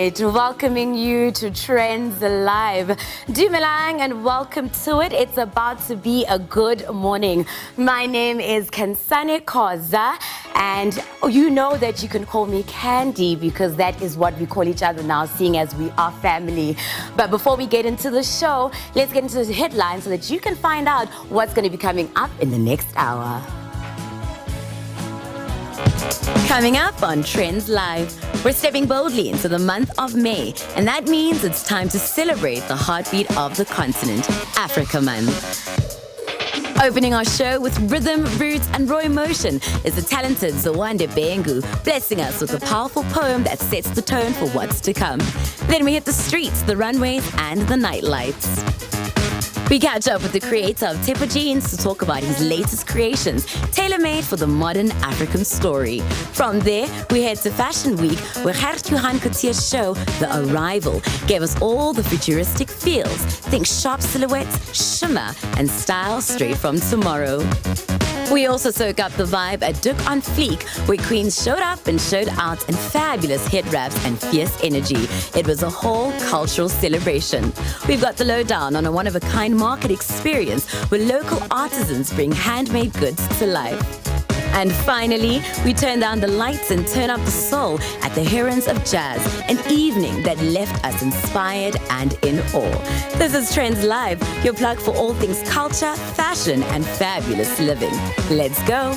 right, welcoming you to Trendz Live. Dumelang and welcome to it. It's about to be a good morning. My name is Kansane Koza, and you know that you can call me Candy because that is what we call each other now, seeing as we are family. But before we get into the show, let's get into the headlines so that you can find out what's going to be coming up in the next hour. Coming up on Trendz Live, we're stepping boldly into the month of May, and that means it's time to celebrate the heartbeat of the continent, Africa Month. Opening our show with rhythm, roots, and raw emotion is the talented Zewande Bhengu, blessing us with a powerful poem that sets the tone for what's to come. Then we hit the streets, the runways, and the night lights. We catch up with the creator of Tshepo Jeans to talk about his latest creations, tailor-made for the modern African story. From there, we head to Fashion Week, where Gert Coeatzee's show, The Arrival, gave us all the futuristic feels. Think sharp silhouettes, shimmer, and style straight from tomorrow. We also soak up the vibe at Doek on Fleek, where queens showed up and showed out in fabulous head wraps and fierce energy. It was a whole cultural celebration. We've got the lowdown on a one-of-a-kind market experience where local artisans bring handmade goods to life. And finally, we turn down the lights and turn up the soul at the Herons of Jazz, an evening that left us inspired and in awe. This is Trendz Live, your plug for all things culture, fashion, and fabulous living. Let's go.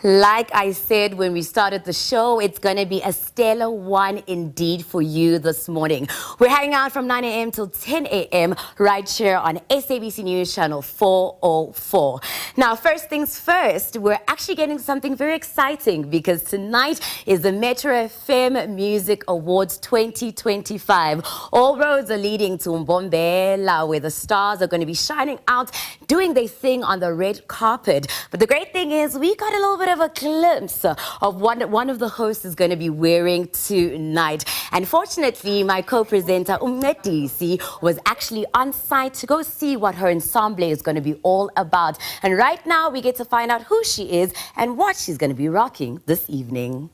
Like I said when we started the show, it's going to be a stellar one indeed for you this morning. We're hanging out from 9 a.m. till 10 a.m. right here on SABC News Channel 404. Now, first things first, we're actually getting something very exciting because tonight is the Metro FM Music Awards 2025. All roads are leading to Mbombela, where the stars are going to be shining out, doing their thing on the red carpet. But the great thing is we got a little bit of a glimpse of what one of the hosts is going to be wearing tonight. And fortunately, my co-presenter Umnedisi was actually on site to go see what her ensemble is going to be all about. And right now we get to find out who she is and what she's going to be rocking this evening.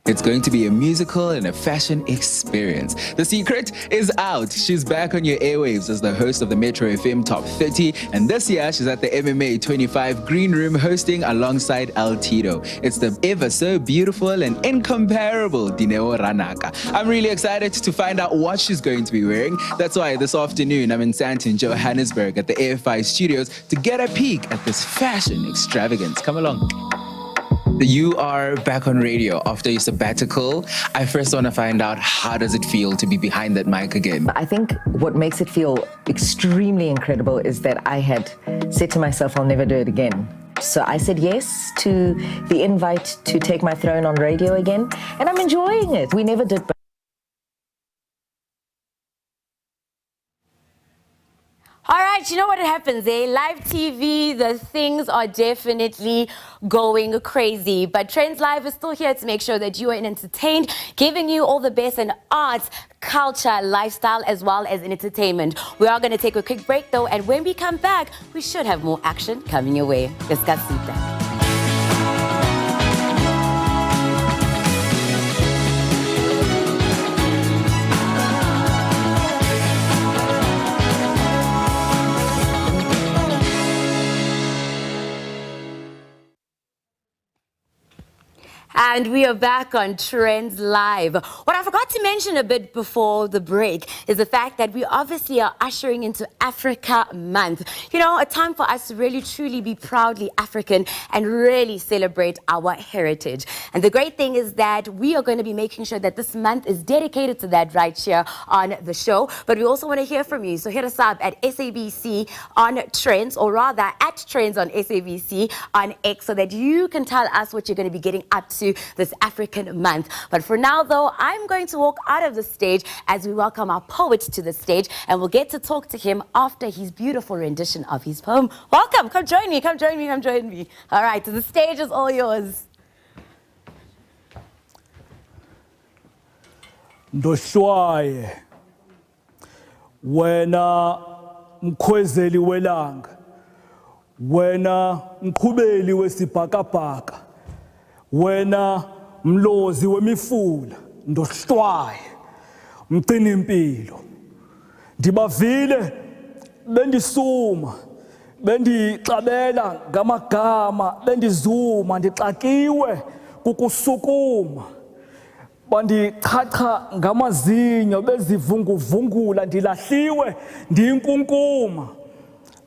It's going to be a musical and a fashion experience. The secret is out. She's back on your airwaves as the host of the Metro FM Top 30. And this year, she's at the MMA 25 Green Room hosting alongside El Tito. It's the ever so beautiful and incomparable Dineo Ranaka. I'm really excited to find out what she's going to be wearing. That's why this afternoon, I'm in Sandton, Johannesburg at the AFI studios to get a peek at this fashion extravagance. Come along. You are back on radio after your sabbatical. I first want to find out, how does it feel to be behind that mic again? I think what makes it feel extremely incredible is that I had said to myself, I'll never do it again. So I said yes to the invite to take my throne on radio again, and I'm enjoying it. We never did. All right, you know what happens, eh? Live TV, the things are definitely going crazy. But Trendz Live is still here to make sure that you are entertained, giving you all the best in arts, culture, lifestyle, as well as in entertainment. We are going to take a quick break, though, and when we come back, we should have more action coming your way. Let's get that. And we are back on Trendz Live. What I forgot to mention a bit before the break is the fact that we obviously are ushering into Africa Month. You know, a time for us to really truly be proudly African and really celebrate our heritage. And the great thing is that we are going to be making sure that this month is dedicated to that right here on the show. But we also want to hear from you. So hit us up at SABC on Trendz, or rather at Trendz on SABC on X, so that you can tell us what you're going to be getting up to this African month. But for now, though, I'm going to walk out of the stage as we welcome our poet to the stage, and we'll get to talk to him after his beautiful rendition of his poem. Welcome, come join me, come join me, come join me. All right, so the stage is all yours. Ndoshwaye wena mkhwezeli welanga, wena mqhubeli wesibhakabhaka, wena mlozi wemifula ndohlwaye mcina impilo ndibavile bendisuma bendixabela ngamagama bendizuma ndixakiwe kukusukuma bandichacha ngamazinyo bezivunguvungula ndilahliwe ndiyinkunkuma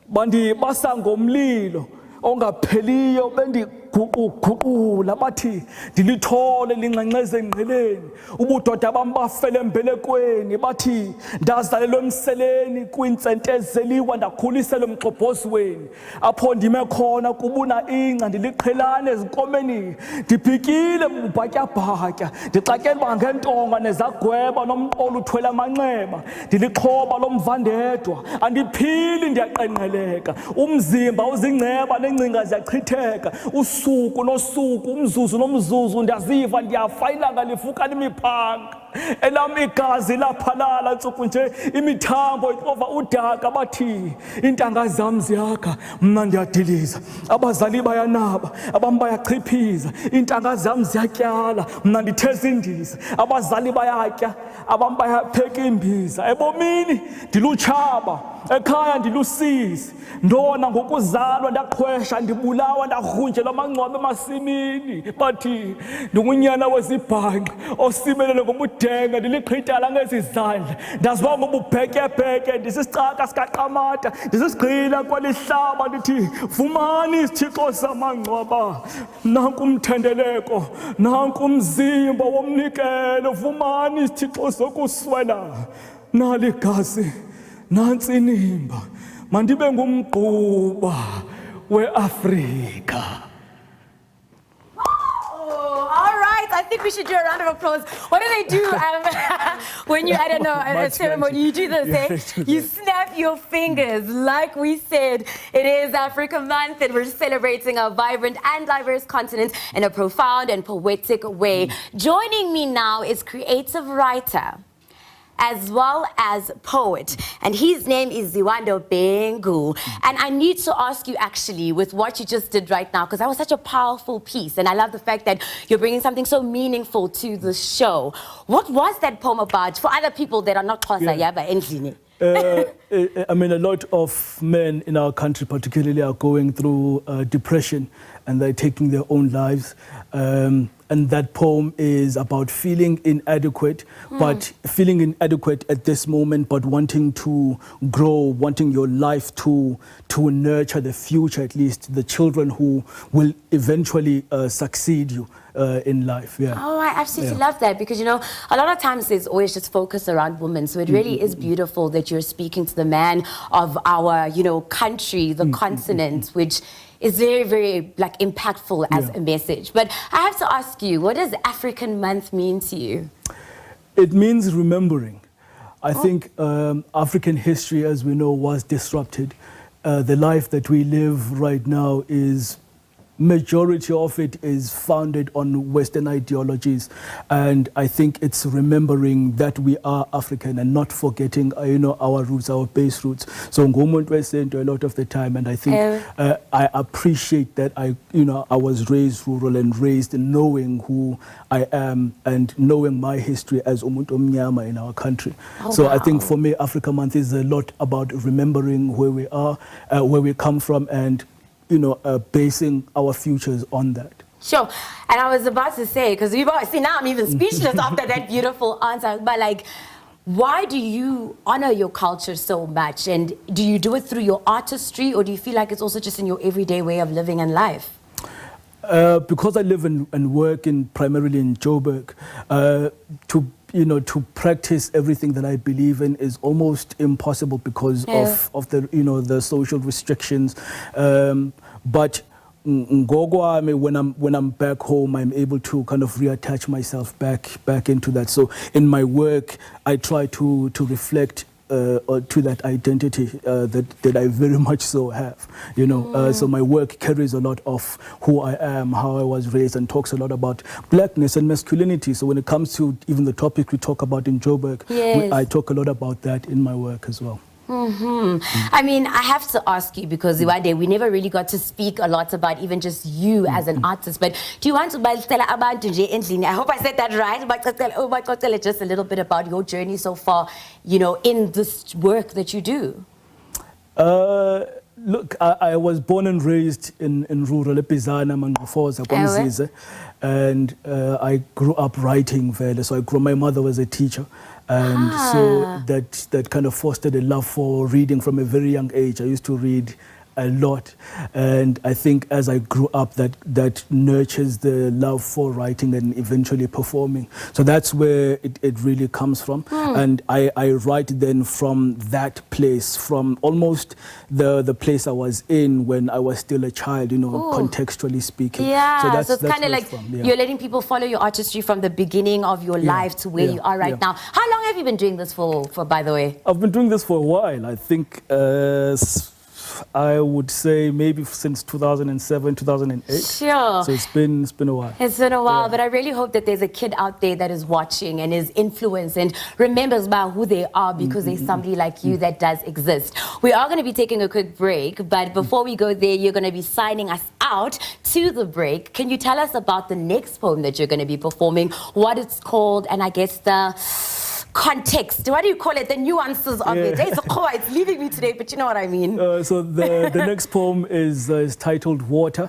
bandibasa ngomlilo ongapheliyo bendiguquguqula bathi ndilithole linxenxeze engqeleni ubudoda bam bafele embelekweni bathi ndazalelwe emseleni kwintsentezeliwa ndakhuliselwa emxhobhozweni apho ndime khona kubuna ingca ndiliqhelane ezinkomeni ndibhikile bubhatyabhatya ndixakela uba ngentonga nezagweba nomqolo uthwele amanxeba ndilixhoba lomvandedwa andiphili ndiyaqenqeleka umzimba uzingceba nengcinga ziyachitheka usuku nosuku umzuzu nomzuzu ndiyaziva ndiyafa ilanga lifuka limiphanga elam igazi laphalala ntsuku nje imithambo ixova udaka bathi iintanga zam ziyakha mna ndiyadiliza abazali bayanaba abam bayachiphiza iintanga zam ziyatyala mna nditheza indiza abazali bayatya abam bayapheka imbiza ebomini ndilutshaba ekhaya ndilusizi ndona ngokuzalwa ndaqhwesha ndibulawa ndagrunjelwa amangcwaba emasimini bathi ndingunyana wezibhanqa osimelele ngobudenga ndiliqhitala ngezizandla ndaziba ngobubhetyebhetye ndisisicaka sikaqamata ndisisigqila kwalihlaba ndithi vumani isithixo samangcwaba nanku umthendeleko nanku umzimba womnikelo vumani isithixo sokuswela naligazi nansi inimba mandibe ngumgquba weAfrika. All right, I think we should do a round of applause. What do they do when you're at a ceremony? You do this, eh? You snap your fingers. Like we said, it is Africa Month and we're celebrating our vibrant and diverse continent in a profound and poetic way. Joining me now is creative writer as well as poet, and his name is Zewande Bhengu. And I need to ask you actually with what you just did right now, because that was such a powerful piece, and I love the fact that you're bringing something so meaningful to the show. What was that poem about for other people that are not Xhosa yaba endlini? I mean, a lot of men in our country particularly are going through depression and they're taking their own lives. And that poem is about feeling inadequate, but feeling inadequate at this moment, but wanting to grow, wanting your life to nurture the future, at least the children who will eventually succeed you in life. Yeah. Oh, I absolutely love that, because, you know, a lot of times there's always just focus around women. So it really is beautiful that you're speaking to the man of our, you know, country, the continent, which is very, very like impactful as a message. But I have to ask you, what does African Month mean to you? It means remembering. I think African history, as we know, was disrupted. The life that we live right now is, majority of it is founded on Western ideologies, and I think it's remembering that we are African and not forgetting, you know, our roots, our base roots. So ngumuntu wesintu a lot of the time, and I think I appreciate that I was raised rural and raised knowing who I am and knowing my history as umuntu omnyama in our country. So I think for me, Africa Month is a lot about remembering where we are, where we come from, and basing our futures on that. Sure. And I was about to say, because see, now I'm even speechless after that beautiful answer, but like, why do you honor your culture so much? And do you do it through your artistry, or do you feel like it's also just in your everyday way of living and life? Because I live and work primarily in Joburg, to practice everything that I believe in is almost impossible because of the the social restrictions. But when I'm back home, I'm able to kind of reattach myself back into that. So in my work, I try to reflect to that identity that I very much so have, so my work carries a lot of who I am, how I was raised, and talks a lot about blackness and masculinity. So when it comes to even the topic we talk about in Joburg, I talk a lot about that in my work as well. I mean, I have to ask you because Zewande, we never really got to speak a lot about even just you as an artist. But do you want to tell abantu nje endlini? I hope I said that right. But tell just a little bit about your journey so far, you know, in this work that you do. Look, I was born and raised in rural Epizana, Mangofoza, Komzize, and I grew up writing. So my mother was a teacher. And so that kind of fostered a love for reading from a very young age. I used to read a lot, and I think as I grew up, that nurtures the love for writing and eventually performing. So that's where it really comes from. And I write then from that place, from almost the place I was in when I was still a child, you know, contextually speaking. Yeah, so it's kind of like you're letting people follow your artistry from the beginning of your life to where you are right now. How long have you been doing this for, by the way? I've been doing this for a while. I think I would say maybe since 2007, 2008. Sure. So it's been a while. It's been a while, but I really hope that there's a kid out there that is watching and is influenced and remembers about who they are because there's somebody like you that does exist. We are going to be taking a quick break, but before we go there, you're going to be signing us out to the break. Can you tell us about the next poem that you're going to be performing, what it's called, and I guess the context, what do you call it, the nuances of it? It's leaving me today, but you know what I mean. So the next poem is titled Water,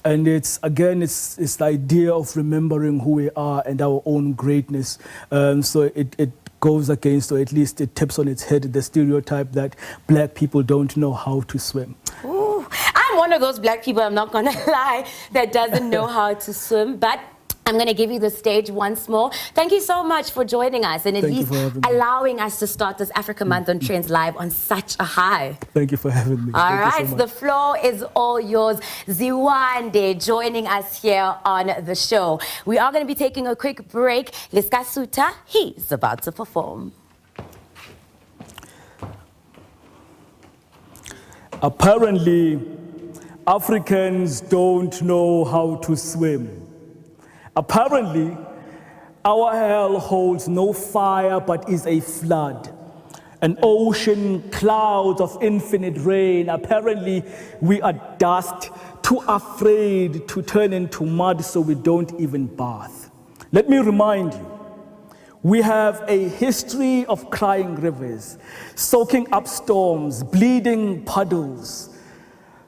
and it's the idea of remembering who we are and our own greatness. So it goes against, or at least it tips on its head, the stereotype that black people don't know how to swim. Ooh, I'm one of those black people, I'm not gonna lie, that doesn't know how to swim, but I'm going to give you the stage once more. Thank you so much for joining us and at least allowing us to start this Africa Month on Trendz Live on such a high. Thank you for having me. All right, so the floor is all yours. Zewande joining us here on the show. We are going to be taking a quick break. Liska Suta, he's about to perform. Apparently, Africans don't know how to swim. Apparently, our hell holds no fire but is a flood, an ocean, clouds of infinite rain. Apparently, we are dust, too afraid to turn into mud, so we don't even bath. Let me remind you, we have a history of crying rivers, soaking up storms, bleeding puddles.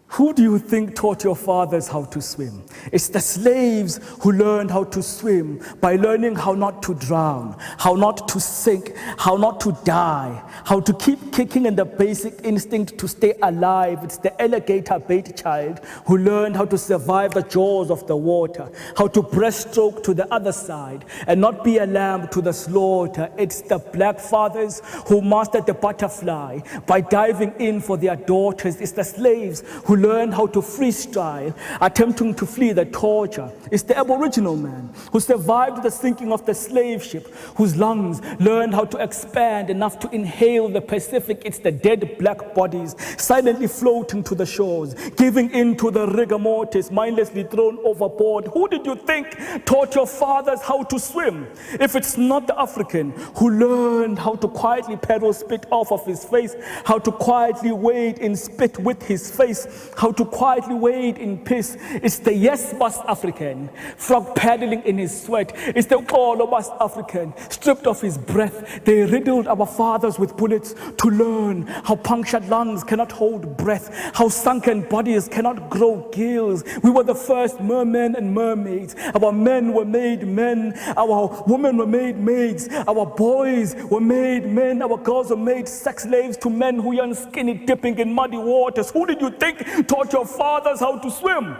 Who do you think taught your fathers how to swim? It's the slaves who learned how to swim by learning how not to drown, how not to sink, how not to die, how to keep kicking in the basic instinct to stay alive. It's the alligator bait child who learned how to survive the jaws of the water, how to breaststroke to the other side and not be a lamb to the slaughter. It's the black fathers who mastered the butterfly by diving in for their daughters. It's the slaves who learned how to freestyle, attempting to flee the torture. It's the Aboriginal man who survived the sinking of the slave ship, whose lungs learned how to expand enough to inhale the Pacific. It's the dead black bodies silently floating to the shores, giving in to the rigor mortis, mindlessly thrown overboard. Who did you think taught your fathers how to swim? If it's not the African who learned how to quietly pedal spit off of his face, how to quietly wade in spit with his face, how to quietly wade in piss. It's the yes bus African, frog paddling in his sweat. It's the all bus African, stripped of his breath. They riddled our fathers with bullets to learn how punctured lungs cannot hold breath, how sunken bodies cannot grow gills. We were the first mermen and mermaids. Our men were made men, our women were made maids, our boys were made men, our girls were made sex slaves to men who yearn skinny dipping in muddy waters. Who did you think taught your fathers how to swim?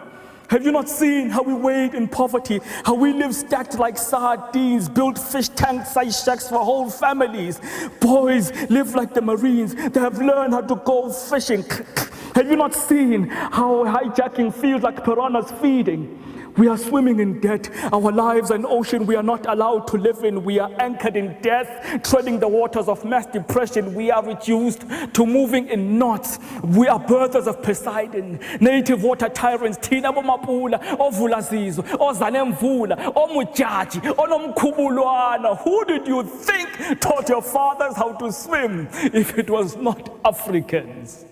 Have you not seen how we wade in poverty, how we live stacked like sardines, build fish tank-sized shacks for whole families? Boys live like the Marines. They have learned how to go fishing. Have you not seen how hijacking feels like piranhas feeding? We are swimming in debt. Our lives are an ocean we are not allowed to live in. We are anchored in death, treading the waters of mass depression. We are reduced to moving in knots. We are birthers of Poseidon, native water tyrants. Thina bomapula, ovulazizo, ozanemvula, omujaji, onomkhubulwana. Who did you think taught your fathers how to swim if it was not Africans?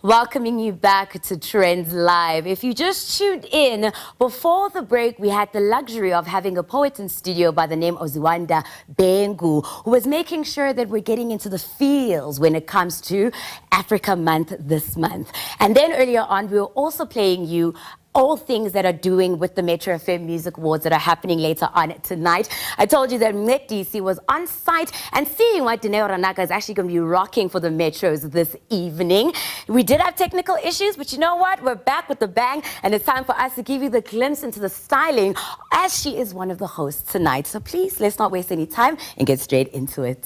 Welcoming you back to Trendz Live. If you just tuned in, before the break, we had the luxury of having a poet in studio by the name of Zewande Bhengu, who was making sure that we're getting into the feels when it comes to Africa Month this month. And then earlier on, we were also playing you all things that are doing with the Metro FM Music Awards that are happening later on tonight. I told you that Met DC was on site and seeing what Dineo Ranaka is actually going to be rocking for the Metros this evening. We did have technical issues, but you know what? We're back with the bang, and it's time for us to give you the glimpse into the styling as she is one of the hosts tonight. So please, let's not waste any time and get straight into it.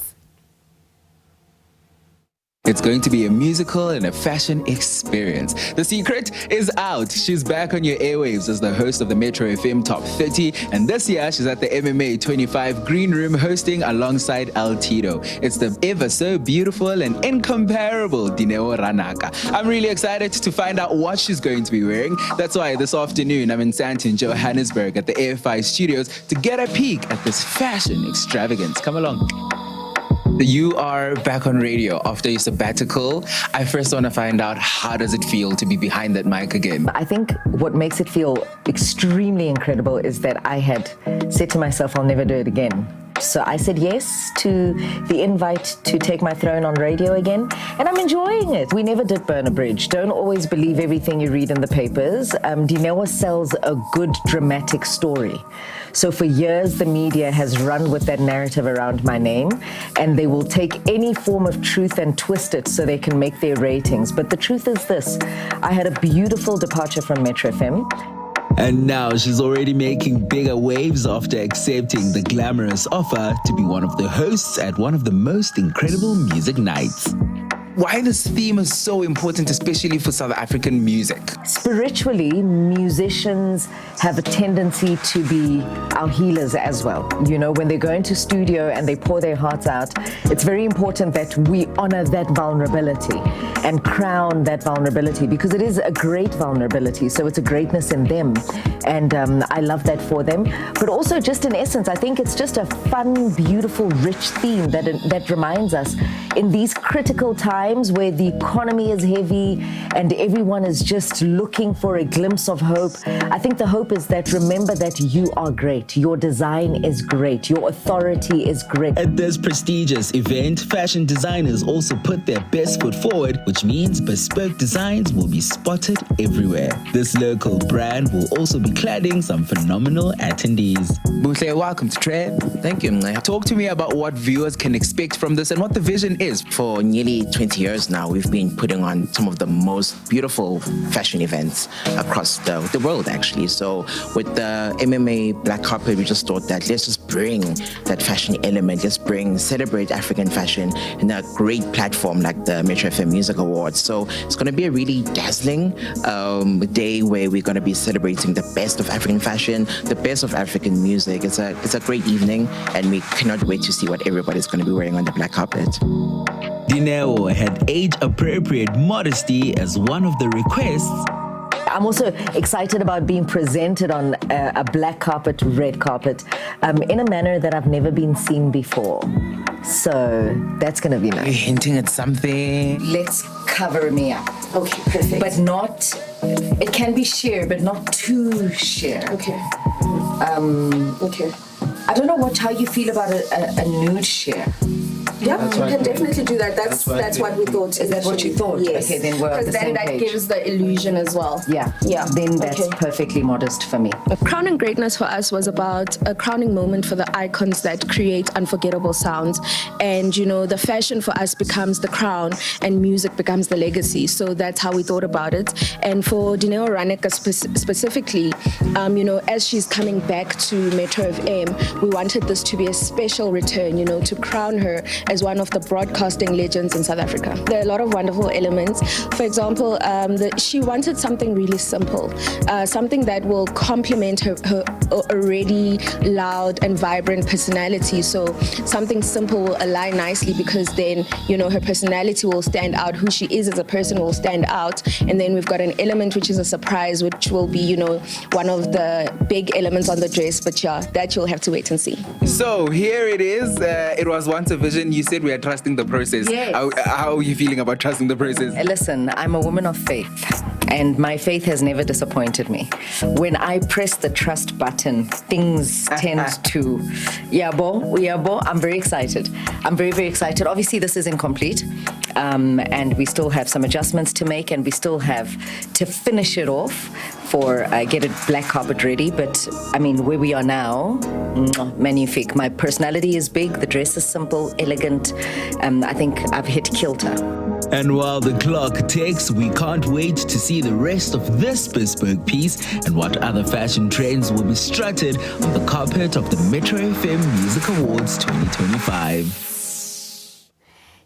It's going to be a musical and a fashion experience. The secret is out. She's back on your airwaves as the host of the Metro FM Top 30. And this year, she's at the MMA 25 Green Room hosting alongside El Tito. It's the ever so beautiful and incomparable Dineo Ranaka. I'm really excited to find out what she's going to be wearing. That's why this afternoon, I'm in Sandton, Johannesburg at the AFI Studios to get a peek at this fashion extravagance. Come along. You are back on radio after your sabbatical. I first want to find out, how does it feel to be behind that mic again? I think what makes it feel extremely incredible is that I had said to myself, I'll never do it again. So I said yes to the invite to take my throne on radio again, and I'm enjoying it. We never did burn a bridge. Don't always believe everything you read in the papers. Dineo sells a good dramatic story. So for years, the media has run with that narrative around my name, and they will take any form of truth and twist it so they can make their ratings. But the truth is this: I had a beautiful departure from Metro FM. And now she's already making bigger waves after accepting the glamorous offer to be one of the hosts at one of the most incredible music nights. Why this theme is so important, especially for South African music? Spiritually, musicians have a tendency to be our healers as well. You know, when they go into studio and they pour their hearts out, it's very important that we honor that vulnerability and crown that vulnerability, because it is a great vulnerability. So it's a greatness in them. And I love that for them. But also, just in essence, I think it's just a fun, beautiful, rich theme that reminds us in these critical times where the economy is heavy and everyone is just looking for a glimpse of hope. I think the hope is that, remember that you are great. Your design is great. Your authority is great. At this prestigious event, fashion designers also put their best foot forward, which means bespoke designs will be spotted everywhere. This local brand will also be cladding some phenomenal attendees. Buhle, welcome to Trendz. Thank you, Mnaya. Talk to me about what viewers can expect from this and what the vision is. For nearly 20 years now, we've been putting on some of the most beautiful fashion events across the world, actually. So with the MMA Black Carpet, we just thought that let's just bring that fashion element, celebrate African fashion in a great platform like the Metro FM Music Awards. So it's going to be a really dazzling day where we're going to be celebrating the best of African fashion, the best of African music. It's a great evening, and we cannot wait to see what everybody's going to be wearing on the black carpet. Dineo had age-appropriate modesty as one of the requests. I'm also excited about being presented on a black carpet, red carpet, in a manner that I've never been seen before. So that's going to be Are you nice. hinting at something? Let's cover me up. Okay, perfect. But not, it can be sheer, but not too sheer. Okay. Okay. I don't know how you feel about a nude sheer. Yeah, we can definitely do that. That's what we thought. Is that what you thought? Yes. Okay, then we're on the same that page. gives the illusion as well. Yeah. Then that's perfectly modest for me. Crowning greatness for us was about a crowning moment for the icons that create unforgettable sounds. And, the fashion for us becomes the crown and music becomes the legacy. So that's how we thought about it. And for Dineo Raneka specifically, as she's coming back to Metro FM, we wanted this to be a special return, to crown her as one of the broadcasting legends in South Africa. There are a lot of wonderful elements. For example, she wanted something really simple, something that will complement her already loud and vibrant personality. So something simple will align nicely because then, her personality will stand out, who she is as a person will stand out. And then we've got an element which is a surprise, which will be, one of the big elements on the dress. But that you'll have to wait and see. So here it is. It was once a vision. You said we are trusting the process. Yes. How are you feeling about trusting the process? Listen, I'm a woman of faith, and my faith has never disappointed me. When I press the trust button, things tend to, yabo. I'm very excited. I'm very, very excited. Obviously, this is incomplete, and we still have some adjustments to make, and we still have to finish it off for get it black carpet ready. But I mean, where we are now, magnifique. My personality is big. The dress is simple, elegant. I think I've hit kilter. And while the clock ticks, we can't wait to see the rest of this bespoke piece and what other fashion trends will be strutted on the carpet of the Metro FM Music Awards 2025.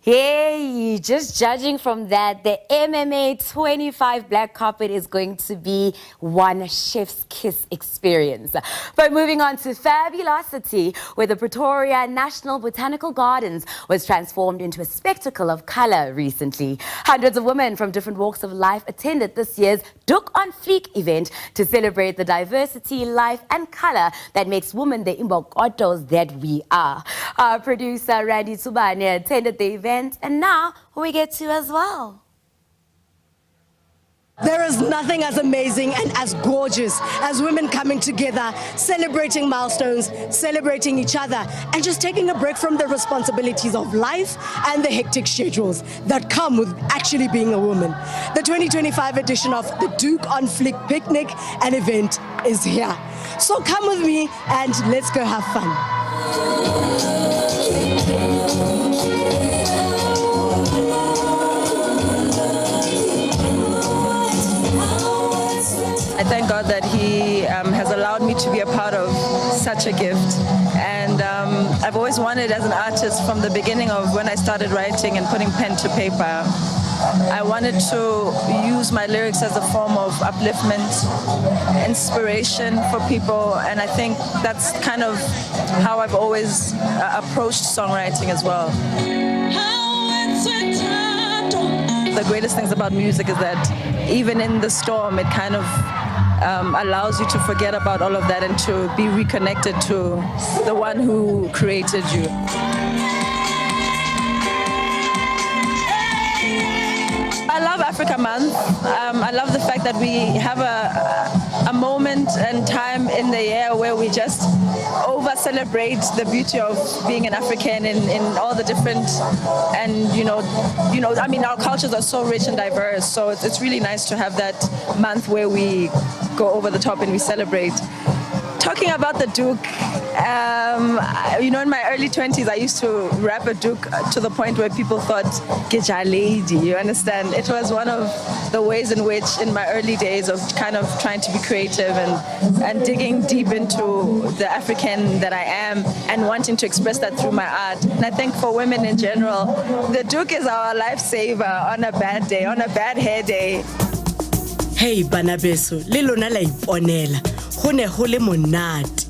Hey, just judging from that, the MMA 25 black carpet is going to be one chef's kiss experience. But moving on to Fabulosity, where the Pretoria National Botanical Gardens was transformed into a spectacle of color recently. Hundreds of women from different walks of life attended this year's Doek on Fleek event to celebrate the diversity, life and color that makes women the imbokotos that we are. Our producer Randy Tsubane attended the event, and now we get to as well. There is nothing as amazing and as gorgeous as women coming together, celebrating milestones, celebrating each other, and just taking a break from the responsibilities of life and the hectic schedules that come with actually being a woman. The 2025 edition of the Doek on Fleek picnic and event is here. So come with me and let's go have fun. I thank God that He has allowed me to be a part of such a gift. And I've always wanted, as an artist, from the beginning of when I started writing and putting pen to paper, I wanted to use my lyrics as a form of upliftment, inspiration for people. And I think that's kind of how I've always approached songwriting as well. The greatest things about music is that even in the storm, it kind of allows you to forget about all of that and to be reconnected to the one who created you. I love Africa Month. I love the fact that we have a moment and time in the year where we just over-celebrate the beauty of being an African in all the different, and I mean, our cultures are so rich and diverse, so it's really nice to have that month where we go over the top and we celebrate. Talking about the Doek, in my early 20s, I used to rap a Doek to the point where people thought, "Get your lady," you understand? It was one of the ways in which, in my early days of kind of trying to be creative and digging deep into the African that I am and wanting to express that through my art. And I think for women in general, the Doek is our lifesaver on a bad day, on a bad hair day. Hey, Banabeso, lilona la iponela. Hone hole monate.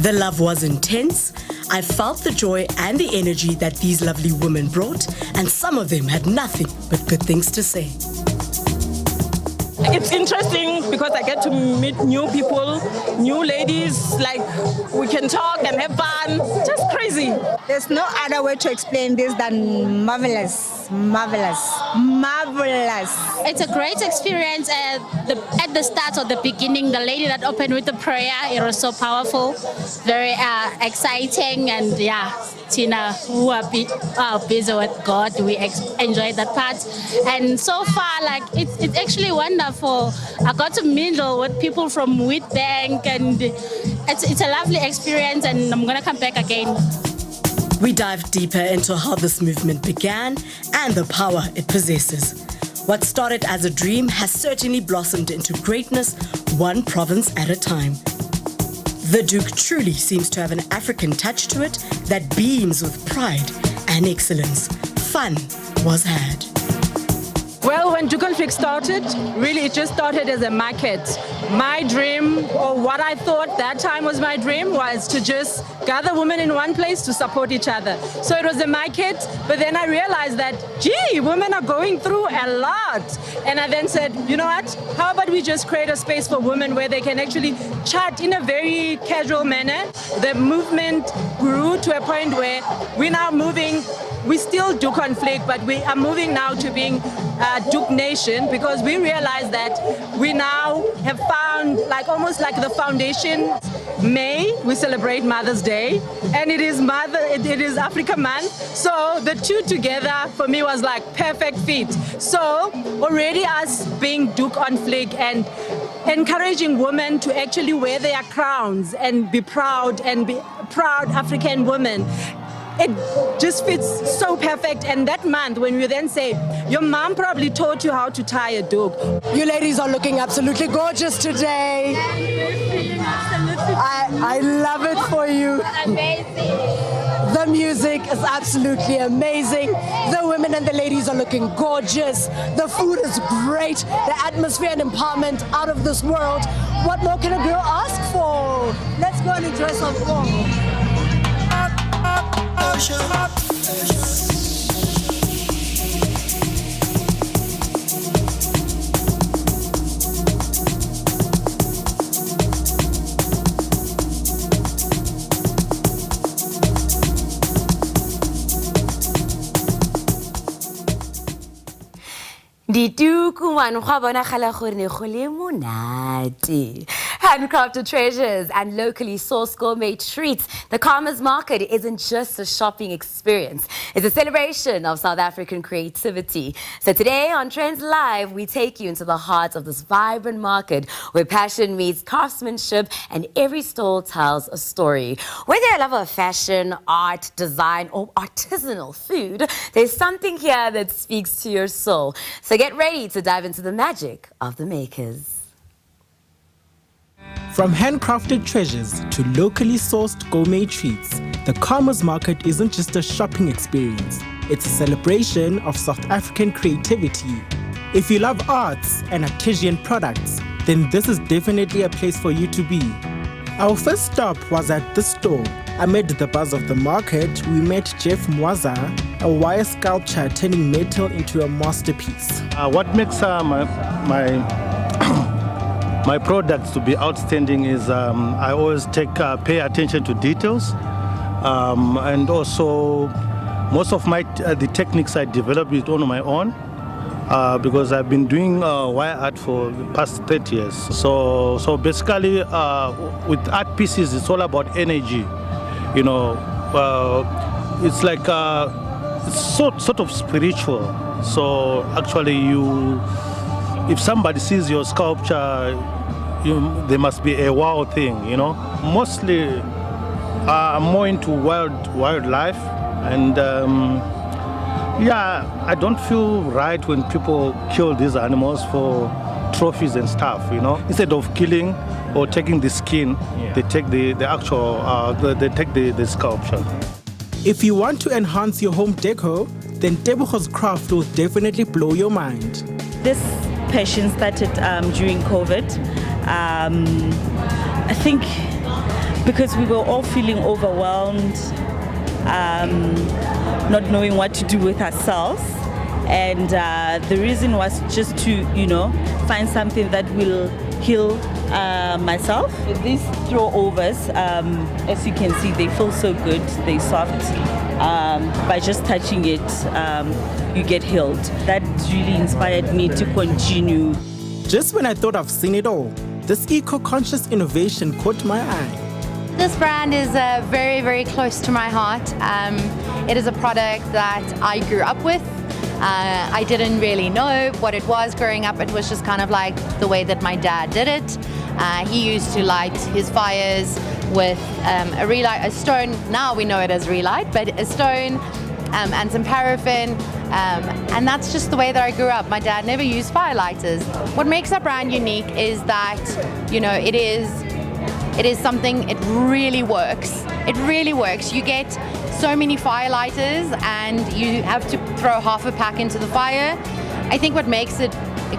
The love was intense. I felt the joy and the energy that these lovely women brought, and some of them had nothing but good things to say. It's interesting because I get to meet new people, new ladies, like we can talk and have fun, just crazy. There's no other way to explain this than marvelous. marvelous. It's a great experience. At the start or the beginning, the lady that opened with the prayer, it was so powerful, very exciting, and Tina, who are busy with God, we enjoyed that part. And so far, it's actually wonderful. I got to mingle with people from Witbank, and it's a lovely experience, and I'm gonna come back again. We dive deeper into how this movement began and the power it possesses. What started as a dream has certainly blossomed into greatness, one province at a time. The Doek truly seems to have an African touch to it that beams with pride and excellence. Fun was had. Well, when Doek and Fleek started, really it just started as a market. My dream, or what I thought that time was my dream, was to just gather women in one place to support each other. So it was a market, but then I realized that, women are going through a lot. And I then said, you know what, how about we just create a space for women where they can actually chat in a very casual manner. The movement grew to a point where we're now moving. We still do conflict, but we are moving now to being Doek Nation, because we realize that we now have found almost like the foundation. May, we celebrate Mother's Day, and it is Africa Month. So the two together for me was like perfect fit. So already us being Doek on Fleek and encouraging women to actually wear their crowns and be proud African women. It just fits so perfect. And that month, when we then say, your mom probably taught you how to tie a Doek. You ladies are looking absolutely gorgeous today. I love it for you. Amazing. The music is absolutely amazing. The women and the ladies are looking gorgeous. The food is great. The atmosphere and empowerment out of this world. What more can a girl ask for? Let's go and dress up for. Handcrafted treasures and locally sourced gourmet treats. The Kamer's market isn't just a shopping experience. It's a celebration of South African creativity. So today on Trendz Live, we take you into the heart of this vibrant market where passion meets craftsmanship and every stall tells a story. Whether you're a lover of fashion, art, design, or artisanal food, there's something here that speaks to your soul. So get ready to dive into the magic of the makers. From handcrafted treasures to locally sourced gourmet treats, the Kamer's market isn't just a shopping experience. It's a celebration of South African creativity. If you love arts and artisan products, then this is definitely a place for you to be. Our first stop was at this store. Amid the buzz of the market, we met Jeff Mwaza, a wire sculptor turning metal into a masterpiece. What makes my products to be outstanding is I always pay attention to details, and also most of the techniques I develop it on my own because I've been doing wire art for the past 30 years. So basically with art pieces, it's all about energy. You know, it's like it's sort of spiritual. So actually if somebody sees your sculpture, there must be a wow thing, you know. Mostly, I'm more into wildlife, and I don't feel right when people kill these animals for trophies and stuff, you know. Instead of killing or taking the skin, they take the sculpture. If you want to enhance your home decor, then Tebogo's craft will definitely blow your mind. This passion started during COVID. I think because we were all feeling overwhelmed, not knowing what to do with ourselves. And the reason was just to, find something that will heal myself. These throw-overs, as you can see, they feel so good. They're soft. by just touching it, you get healed. That really inspired me to continue. Just when I thought I've seen it all, this eco-conscious innovation caught my eye. This brand is very, very close to my heart. It is a product that I grew up with. I didn't really know what it was growing up. It was just kind of like the way that my dad did it. He used to light his fires with a stone. Now we know it as relight, but a stone and some paraffin. And that's just the way that I grew up. My dad never used firelighters. What makes our brand unique is that, it is something, it really works. It really works. You get so many firelighters and you have to throw half a pack into the fire. I think what makes it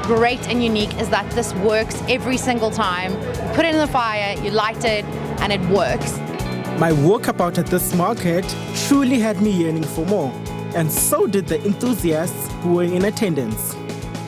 great and unique is that this works every single time. You put it in the fire, you light it, and it works. My walkabout at this market truly had me yearning for more, and so did the enthusiasts who were in attendance.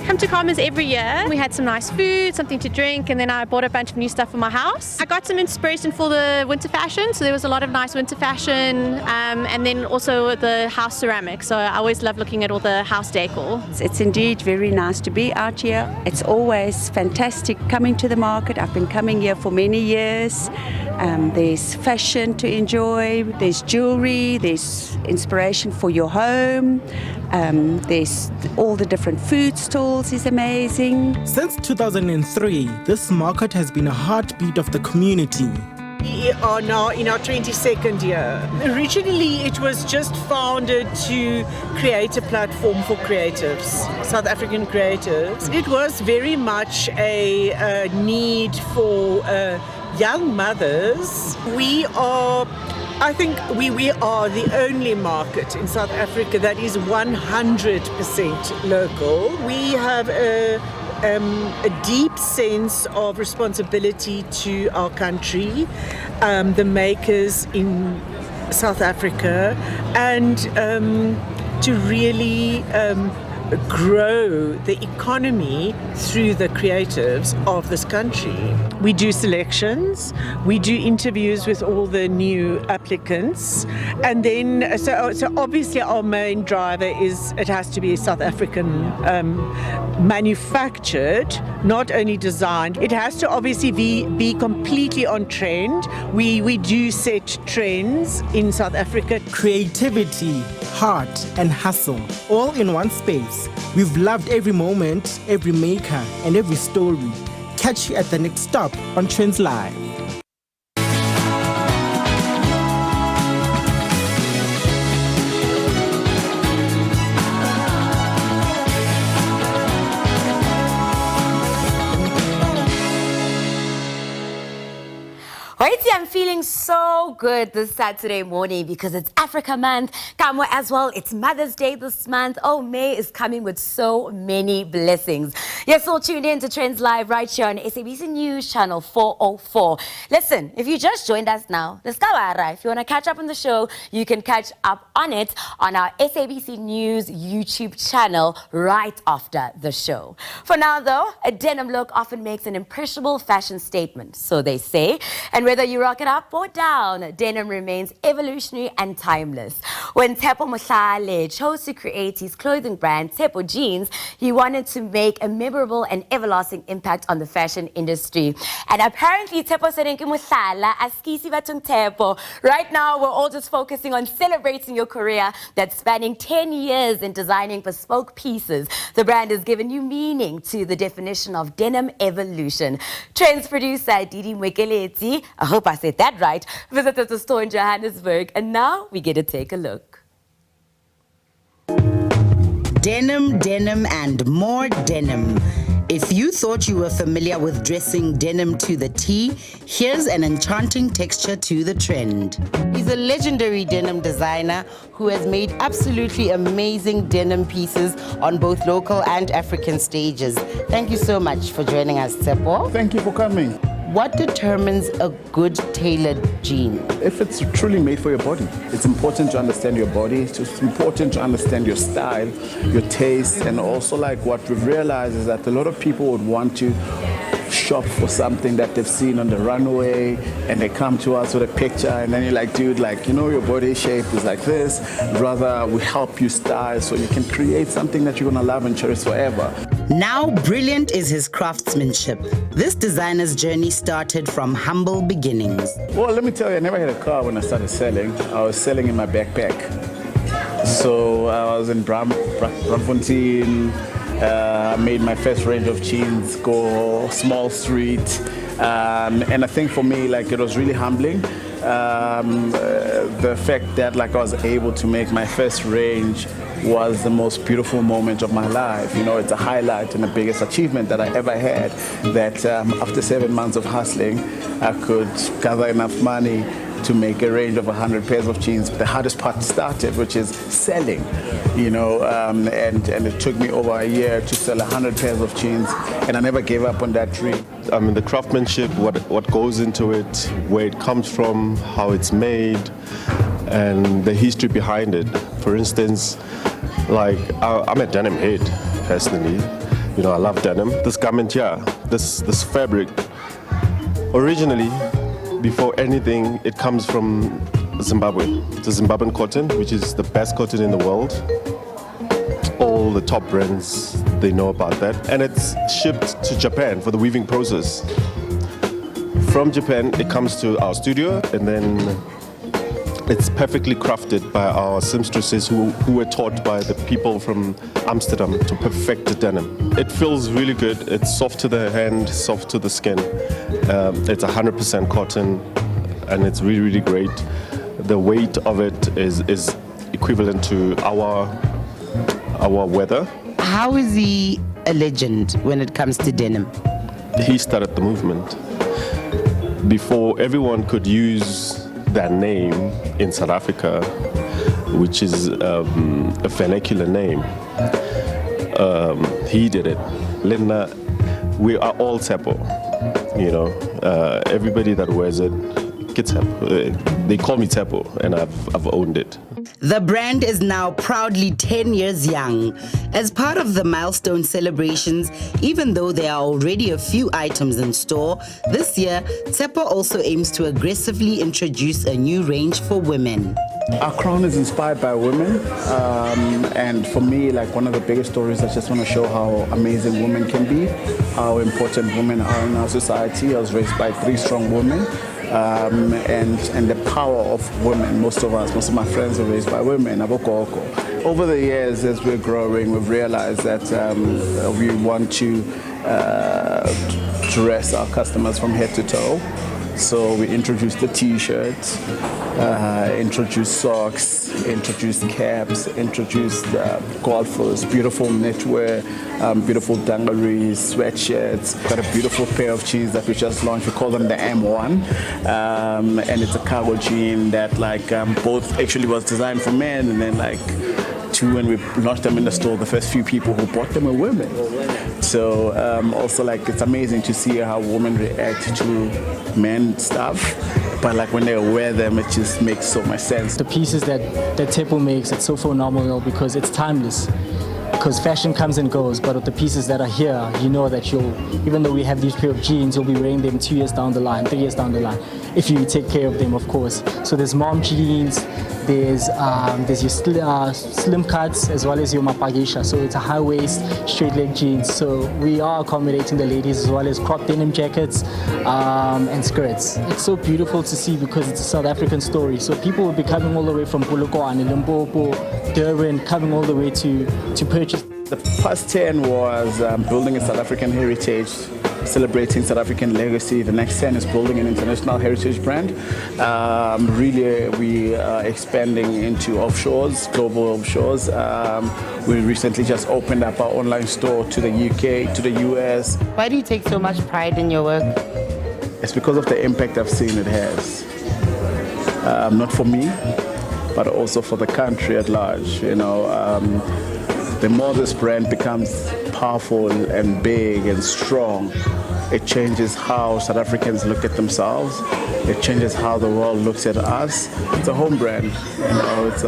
Come to Kamer's every year. We had some nice food, something to drink, and then I bought a bunch of new stuff for my house. I got some inspiration for the winter fashion, so there was a lot of nice winter fashion, and then also the house ceramics. So I always love looking at all the house decor. It's indeed very nice to be out here. It's always fantastic coming to the market. I've been coming here for many years. There's fashion to enjoy, there's jewelry, there's inspiration for your home, there's all the different food stalls is amazing. Since 2003, this market has been a heartbeat of the community. We are now in our 22nd year. Originally, it was just founded to create a platform for creatives, South African creatives. It was very much a need for young mothers. We are the only market in South Africa that is 100% local. We have a deep sense of responsibility to our country, the makers in South Africa, and to really grow the economy through the creatives of this country. We do selections, we do interviews with all the new applicants, and then so obviously our main driver is it has to be South African manufactured, not only designed. It has to obviously be completely on trend. We do set trends in South Africa. Creativity, heart, and hustle, all in one space. We've loved every moment, every maker, and every story. Catch you at the next stop on Trendz Live. Right, I'm feeling so good this Saturday morning because it's Africa Month. Kamer as well, it's Mother's Day this month. Oh, May is coming with so many blessings. You're still tuned in to Trendz Live right here on SABC News Channel 404. Listen, if you just joined us now, if you want to catch up on the show, you can catch up on it on our SABC News YouTube channel right after the show. For now, though, a denim look often makes an impressionable fashion statement, so they say. And whether you rock it up or down, denim remains evolutionary and timeless. When Tshepo chose to create his clothing brand, Tshepo Jeans, he wanted to make a memorable and everlasting impact on the fashion industry. And apparently, Tshepo right now, we're all just focusing on celebrating your career that's spanning 10 years in designing bespoke pieces. The brand has given you meaning to the definition of denim evolution. Trendz producer Didi Mwekeleti, I hope I said that right, visited the store in Johannesburg, and now we get to take a look. Denim, denim, and more denim. If you thought you were familiar with dressing denim to the T, here's an enchanting texture to the trend. He's a legendary denim designer who has made absolutely amazing denim pieces on both local and African stages. Thank you so much for joining us, Tshepo. Thank you for coming. What determines a good tailored jean? If it's truly made for your body, it's important to understand your body. It's important to understand your style, your taste, and also like what we've realized is that a lot of people would want to shop for something that they've seen on the runway, and they come to us with a picture, and then you're like, dude, like, you know, your body shape is like this. Rather, we help you style so you can create something that you're gonna love and cherish forever. Now, brilliant is his craftsmanship. This designer's journey started from humble beginnings. Well, let me tell you, I never had a car when I started selling. I was selling in my backpack. So I was in Braamfontein. I made my first range of jeans, go small street. And I think for me, like, it was really humbling. The fact that, like, I was able to make my first range was the most beautiful moment of my life. You know, it's a highlight and the biggest achievement that I ever had, that after 7 months of hustling, I could gather enough money to make a range of 100 pairs of jeans. The hardest part started, which is selling, you know, and it took me over a year to sell 100 pairs of jeans, and I never gave up on that dream. I mean, the craftsmanship, what goes into it, where it comes from, how it's made, and the history behind it. For instance, like, I'm a denim head, personally. You know, I love denim. This garment here, this fabric, originally, before anything, it comes from Zimbabwe. It's a Zimbabwean cotton, which is the best cotton in the world. All the top brands, they know about that. And it's shipped to Japan for the weaving process. From Japan, it comes to our studio, and then it's perfectly crafted by our seamstresses who were taught by the people from Amsterdam to perfect the denim. It feels really good. It's soft to the hand, soft to the skin. It's 100% cotton, and it's really, really great. The weight of it is equivalent to our weather. How is he a legend when it comes to denim? He started the movement. Before everyone could use their name in South Africa, which is a vernacular name, he did it. Linda, we are all Tshepo, you know. Everybody that wears it gets Tshepo. They call me Tshepo, and I've owned it. The brand is now proudly 10 years young. As part of the milestone celebrations, even though there are already a few items in store, this year, Tshepo also aims to aggressively introduce a new range for women. Our crown is inspired by women, and for me, like, one of the biggest stories, I just want to show how amazing women can be, how important women are in our society. I was raised by 3 strong women. And the power of women. Most of my friends are raised by women. Over the years, as we're growing, we've realized that we want to dress our customers from head to toe. So we introduced the t-shirts, introduced socks, introduced caps, introduced golfers, beautiful knitwear, beautiful dungarees, sweatshirts. Got a beautiful pair of jeans that we just launched. We call them the M1, and it's a cargo jean that, like, both actually was designed for men, and then, like, when we launched them in the store, the first few people who bought them were women. So also, like, it's amazing to see how women react to men stuff, but, like, when they wear them, it just makes so much sense. The pieces that Tshepo makes, it's so phenomenal because it's timeless. Because fashion comes and goes, but with the pieces that are here, you know that even though we have these pair of jeans, you'll be wearing them 2 years down the line, 3 years down the line, if you take care of them, of course. So there's mom jeans, there's your slim cuts, as well as your mapagisha. So it's a high waist, straight leg jeans. So we are accommodating the ladies, as well as crop denim jackets and skirts. It's so beautiful to see because it's a South African story. So people will be coming all the way from Polokwane, Limpopo, Durban, coming all the way to purchase. The first 10 was building a South African heritage, celebrating South African legacy. The next 10 is building an international heritage brand. Really, we are expanding into offshores, global offshores. We recently just opened up our online store to the UK, to the US. Why do you take so much pride in your work? It's because of the impact I've seen it has. Not for me, but also for the country at large. You know, the more this brand becomes powerful and big and strong, it changes how South Africans look at themselves. It changes how the world looks at us. It's a home brand. You know, it's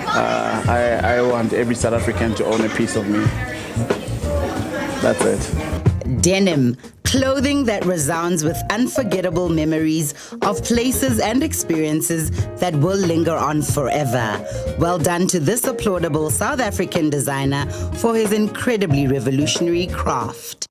I want every South African to own a piece of me. That's it. Denim, clothing that resounds with unforgettable memories of places and experiences that will linger on forever. Well done to this applaudable South African designer for his incredibly revolutionary craft.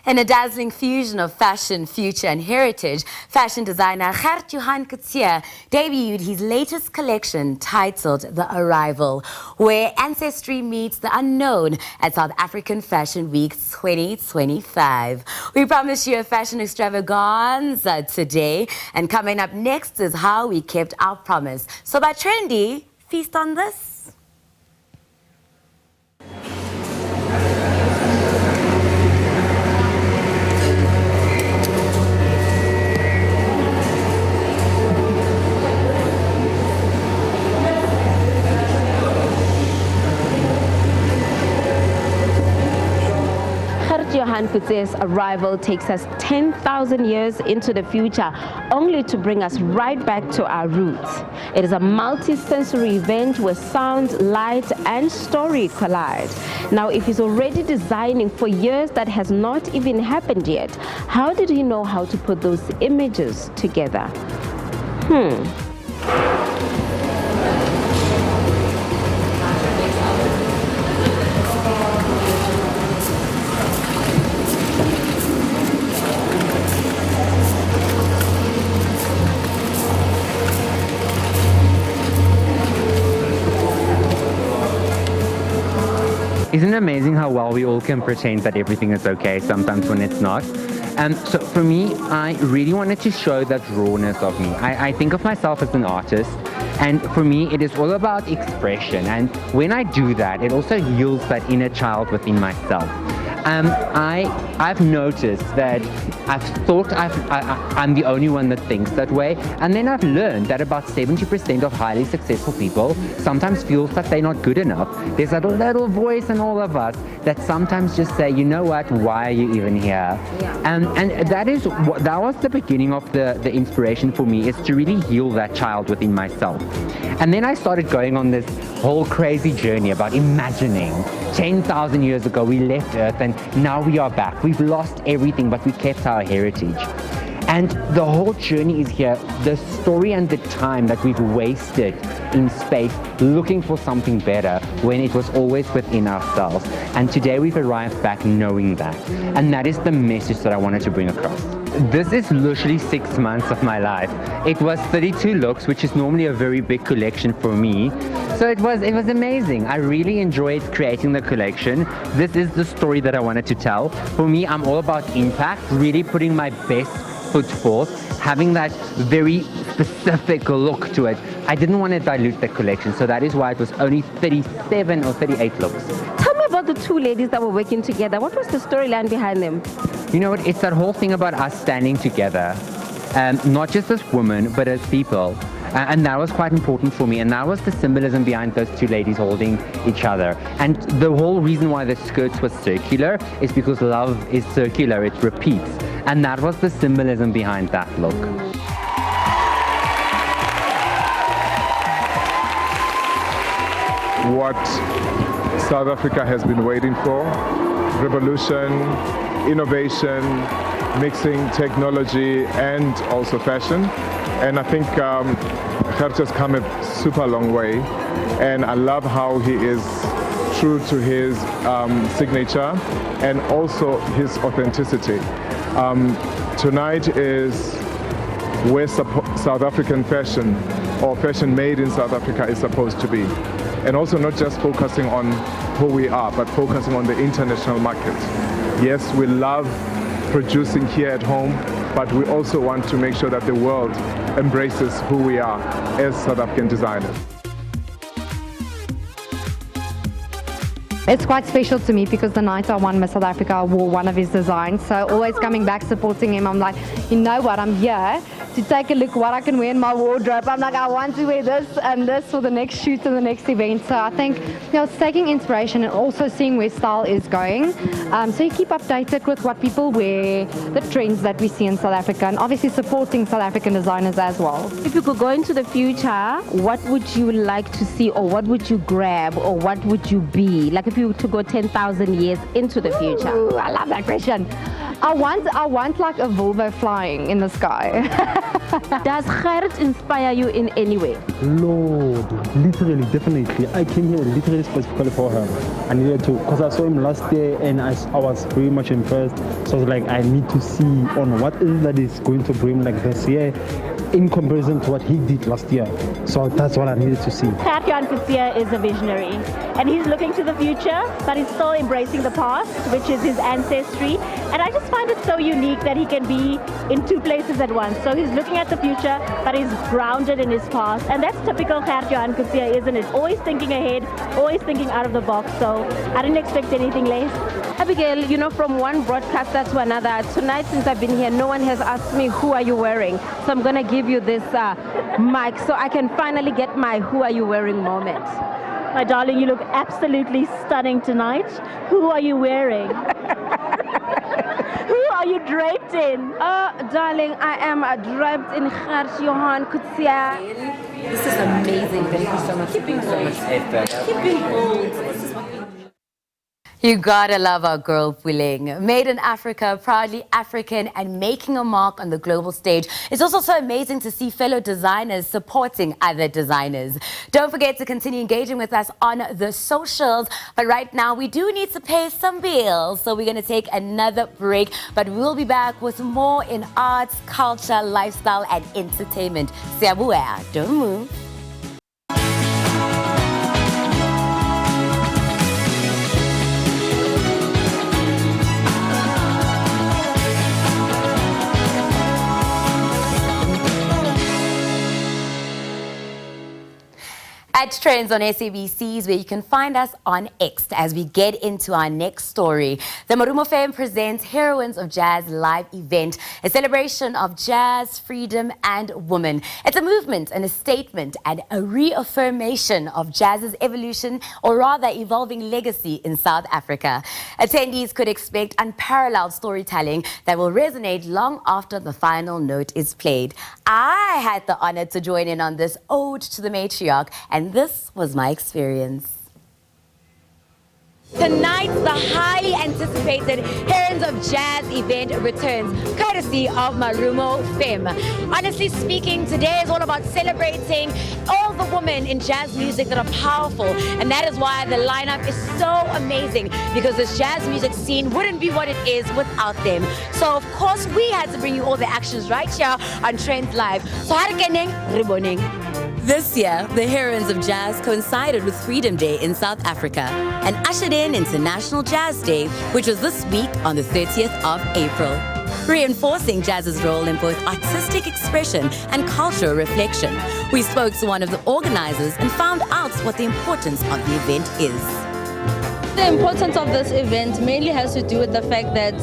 In a dazzling fusion of fashion, future and heritage, fashion designer Gert Coetzee debuted his latest collection titled The Arrival, where ancestry meets the unknown at South African Fashion Week 2025. We promise you a fashion extravaganza today, and coming up next is how we kept our promise. So by Trendy, feast on this. Gert Coetzee Arrival takes us 10,000 years into the future, only to bring us right back to our roots. It is a multi-sensory event where sound, light and story collide. Now, if he's already designing for years that has not even happened yet, how did he know how to put those images together? Isn't it amazing how well we all can pretend that everything is okay sometimes when it's not? So for me, I really wanted to show that rawness of me. I think of myself as an artist, and for me it is all about expression, and when I do that, it also heals that inner child within myself. I've noticed that I've thought I'm the only one that thinks that way, and then I've learned that about 70% of highly successful people sometimes feels that they're not good enough. There's that little voice in all of us that sometimes just say, you know what, why are you even here? And that was the beginning of the inspiration for me, is to really heal that child within myself. And then I started going on this whole crazy journey about imagining 10,000 years ago we left Earth and now we are back. We've lost everything, but we kept our heritage. And the whole journey is here, the story and the time that we've wasted in space looking for something better when it was always within ourselves. And today we've arrived back knowing that. And that is the message that I wanted to bring across. This is literally 6 months of my life. It was 32 looks, which is normally a very big collection for me. So it was amazing. I really enjoyed creating the collection. This is the story that I wanted to tell. For me, I'm all about impact, really putting my best foot forth, having that very specific look to it. I didn't want to dilute the collection, so that is why it was only 37 or 38 looks. Tell me about the two ladies that were working together. What was the storyline behind them? You know what, it's that whole thing about us standing together, not just as women, but as people. And that was quite important for me, and that was the symbolism behind those two ladies holding each other. And the whole reason why the skirts was circular is because love is circular, it repeats. And that was the symbolism behind that look. What South Africa has been waiting for, revolution, innovation, mixing technology and also fashion. And I think Gert has come a super long way, and I love how he is true to his signature and also his authenticity. Tonight is where South African fashion, or fashion made in South Africa, is supposed to be. And also not just focusing on who we are, but focusing on the international market. Yes, we love producing here at home, but we also want to make sure that the world embraces who we are as South African designers. It's quite special to me because the night I won Miss South Africa, I wore one of his designs. So always coming back, supporting him, I'm like, you know what, I'm here to take a look what I can wear in my wardrobe. I'm like, I want to wear this and this for the next shoot and the next event. So I think, it's taking inspiration and also seeing where style is going. So you keep updated with what people wear, the trends that we see in South Africa, and obviously supporting South African designers as well. If you could go into the future, what would you like to see, or what would you grab, or what would you be? Like if you were to go 10,000 years into the future. Ooh, I love that question. I want like a Volvo flying in the sky. Does Gert inspire you in any way? Lord, literally, definitely. I came here literally specifically for her. I needed to, because I saw him last year and I was very much impressed. So I was like, I need to see on what is that is going to bring like this year in comparison to what he did last year. So that's what I needed to see. Gert Coetzee is a visionary, and he's looking to the future, but he's still embracing the past, which is his ancestry. And I just find it so unique that he can be in two places at once. So he's looking at the future, but he's grounded in his past. And that's typical Gert Coetzee, isn't it? Always thinking ahead, always thinking out of the box. So I didn't expect anything less. Abigail, from one broadcaster to another, tonight since I've been here, no one has asked me who are you wearing. So I'm going to give you this mic so I can finally get my who are you wearing moment. My darling, you look absolutely stunning tonight. Who are you wearing? Who are you draped in? Oh, darling, I am draped in Gert Coetzee. This is amazing. Thank you so much. Keeping so much effort. Keeping bold. This is what we You gotta love our girl Fleek. Made in Africa, proudly African and making a mark on the global stage. It's also so amazing to see fellow designers supporting other designers. Don't forget to continue engaging with us on the socials. But right now we do need to pay some bills. So we're gonna take another break. But we'll be back with more in arts, culture, lifestyle and entertainment. Siyabuya, don't move. At Trendz on SABC is where you can find us on X as we get into our next story. The Marumo Femme presents Heroines of Jazz live event, a celebration of jazz, freedom and women. It's a movement and a statement and a reaffirmation of jazz's evolution, or rather evolving legacy in South Africa. Attendees could expect unparalleled storytelling that will resonate long after the final note is played. I had the honor to join in on this ode to the matriarch, and this was my experience. Tonight, the highly anticipated Herand of Jazz event returns, courtesy of Marumo Femme. Honestly speaking, today is all about celebrating all the women in jazz music that are powerful, and that is why the lineup is so amazing, because this jazz music scene wouldn't be what it is without them. So of course, we had to bring you all the actions right here on Trendz Live. So harikeneng, riboning. This year, the Heroines of Jazz coincided with Freedom Day in South Africa and ushered in International Jazz Day, which was this week on the 30th of April, reinforcing jazz's role in both artistic expression and cultural reflection. We spoke to one of the organizers and found out what the importance of the event is. The importance of this event mainly has to do with the fact that,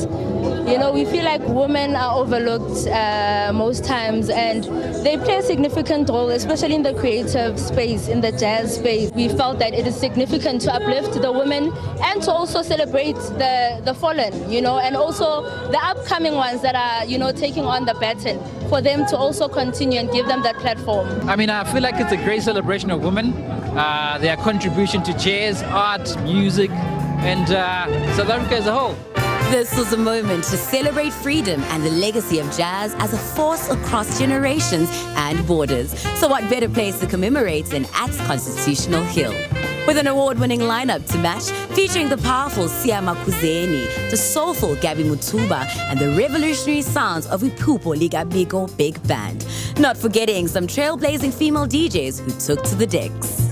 we feel like women are overlooked most times, and they play a significant role, especially in the creative space, in the jazz space. We felt that it is significant to uplift the women and to also celebrate the fallen, and also the upcoming ones that are, taking on the baton, for them to also continue and give them that platform. I feel like it's a great celebration of women, their contribution to jazz, art, music, and South Africa as a whole. This was a moment to celebrate freedom and the legacy of jazz as a force across generations and borders. So what better place to commemorate than at Constitutional Hill? With an award-winning lineup to match, featuring the powerful Tshepo, the soulful Gabby Mutuba, and the revolutionary sounds of Ipupo Ligabigo Big Band. Not forgetting some trailblazing female DJs who took to the decks.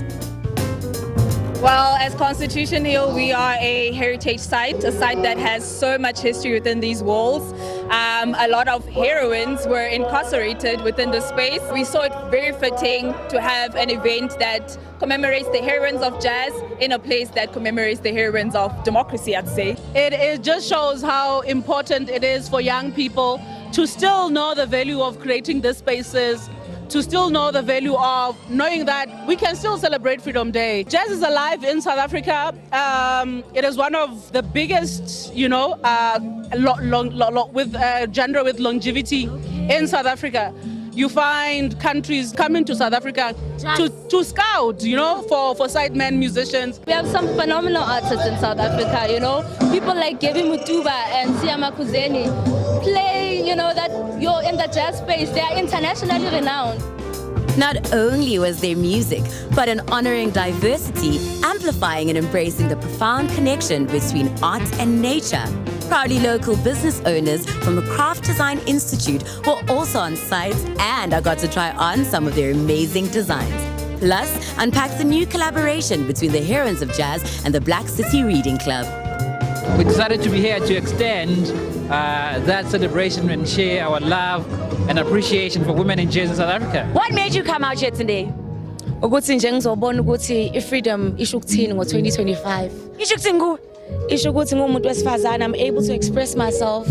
Well, as Constitution Hill, we are a heritage site, a site that has so much history within these walls. A lot of heroines were incarcerated within the space. We saw it very fitting to have an event that commemorates the heroines of jazz in a place that commemorates the heroines of democracy, I'd say. It just shows how important it is for young people to still know the value of creating these spaces, to still know the value of knowing that we can still celebrate Freedom Day. Jazz is alive in South Africa. It is one of the biggest, with genre with longevity in South Africa. You find countries coming to South Africa to scout, for sidemen musicians. We have some phenomenal artists in South Africa, People like Gebi Mutuba and Siama Kuzeni play, that you're in the jazz space. They are internationally renowned. Not only was there music, but an honoring diversity, amplifying and embracing the profound connection between art and nature. Proudly local business owners from the Craft Design Institute were also on site, and I got to try on some of their amazing designs. Plus, unpack the new collaboration between the Heroines of Jazz and the Black City Reading Club. We decided to be here to extend that celebration and share our love and appreciation for women in jazz in South Africa. What made you come out here today? Ukuthi nje ngizobona ukuthi i-freedom isho ukuthini ngo-2025. Isho ukuthini ku? Isho ukuthi ngumuntu wesifazane, I'm able to express myself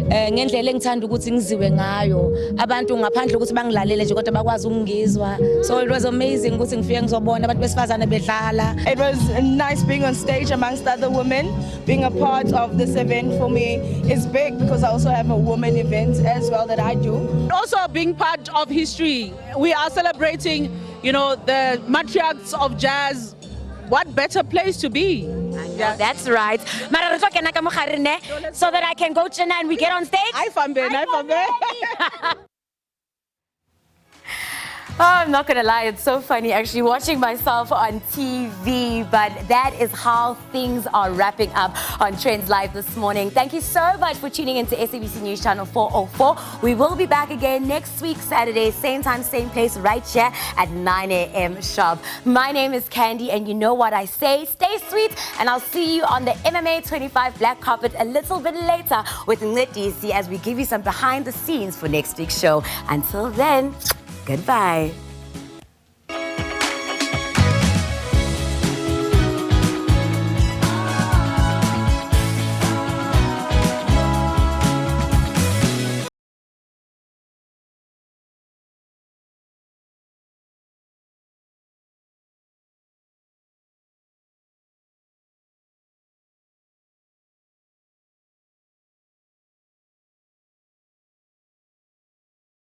ngendlela engithanda ukuthi ngiziwe ngayo. Abantu ngaphandle ukuthi bangilalele nje kodwa bakwazi ukungizwa. So it was amazing ukuthi ngifike ngizobona abantu besifazane bedlala. It was nice being on stage amongst other women. Being a part of this event for me is big because I also have a woman event as well that I do. Also being part of history, we are celebrating, the matriarchs of jazz. What better place to be? Yeah. That's right. So that I can go China and we get on stage? Oh, I'm not gonna lie, it's so funny actually watching myself on TV, but that is how things are wrapping up on Trendz Live this morning. Thank you so much for tuning into SABC News Channel 404. We will be back again next week, Saturday, same time, same place, right here at 9 a.m. sharp. My name is Candy, and you know what I say, stay sweet, and I'll see you on the MMA 25 black carpet a little bit later with Ndisi as we give you some behind the scenes for next week's show. Until then, goodbye.